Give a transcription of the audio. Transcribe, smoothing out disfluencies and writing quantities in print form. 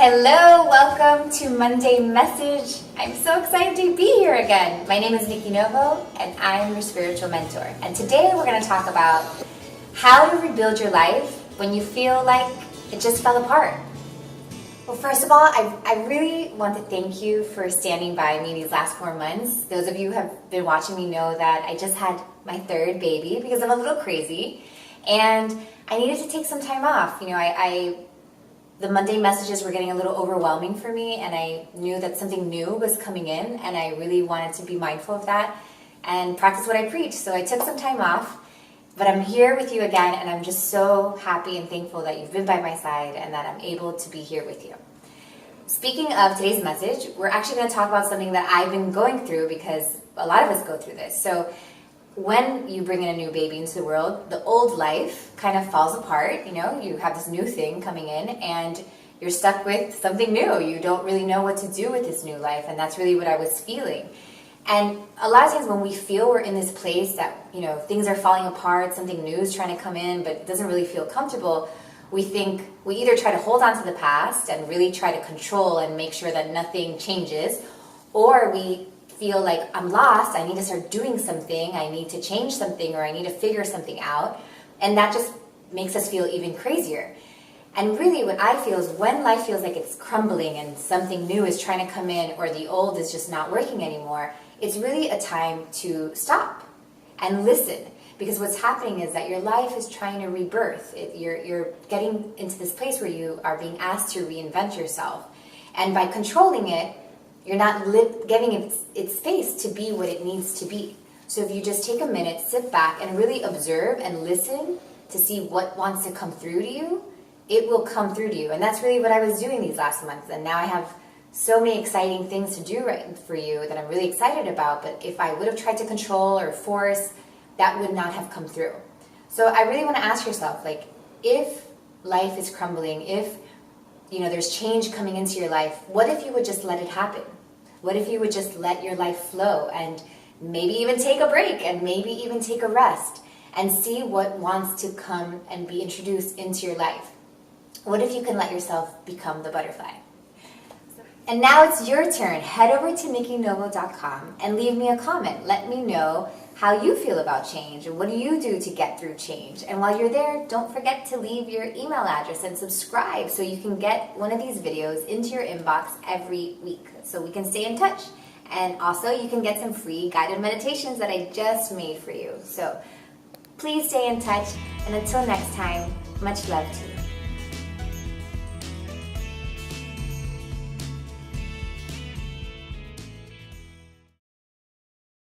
Hello, welcome to Monday Message. I'm so excited to be here again. My name is Nikki Novo and I'm your spiritual mentor. And today we're going to talk about how to rebuild your life when you feel like it just fell apart. Well, first of all, I really want to thank you for standing by me these last 4 months. Those of you who have been watching me know that I just had my third baby because I'm a little crazy and I needed to take some time off. The Monday messages were getting a little overwhelming for me, and I knew that something new was coming in, and I really wanted to be mindful of that and practice what I preach. So I took some time off, but I'm here with you again, and I'm just so happy and thankful that you've been by my side and that I'm able to be here with you. Speaking of today's message, we're actually going to talk about something that I've been going through because a lot of us go through this. So when you bring in a new baby into the world, the old life kind of falls apart. You have this new thing coming in and you're stuck with something new. You don't really know what to do with this new life, and that's really what I was feeling. And a lot of times when we feel we're in this place that, things are falling apart, something new is trying to come in, but it doesn't really feel comfortable, we either try to hold on to the past and really try to control and make sure that nothing changes, or we feel like I'm lost, I need to start doing something, I need to change something, or I need to figure something out, and that just makes us feel even crazier. And really what I feel is when life feels like it's crumbling and something new is trying to come in or the old is just not working anymore, it's really a time to stop and listen, because what's happening is that your life is trying to rebirth. You're getting into this place where you are being asked to reinvent yourself, and by controlling it, you're not giving it space to be what it needs to be. So if you just take a minute, sit back, and really observe and listen to see what wants to come through to you, it will come through to you. And that's really what I was doing these last months. And now I have so many exciting things to do right for you that I'm really excited about. But if I would have tried to control or force, that would not have come through. So I really want to ask yourself, if life is crumbling, if there's change coming into your life, what if you would just let it happen? What if you would just let your life flow and maybe even take a break and maybe even take a rest and see what wants to come and be introduced into your life? What if you can let yourself become the butterfly? And now it's your turn. Head over to nikkinovo.com and leave me a comment. Let me know how you feel about change and what do you do to get through change. And while you're there, don't forget to leave your email address and subscribe so you can get one of these videos into your inbox every week so we can stay in touch. And also you can get some free guided meditations that I just made for you. So please stay in touch, and until next time, much love to you.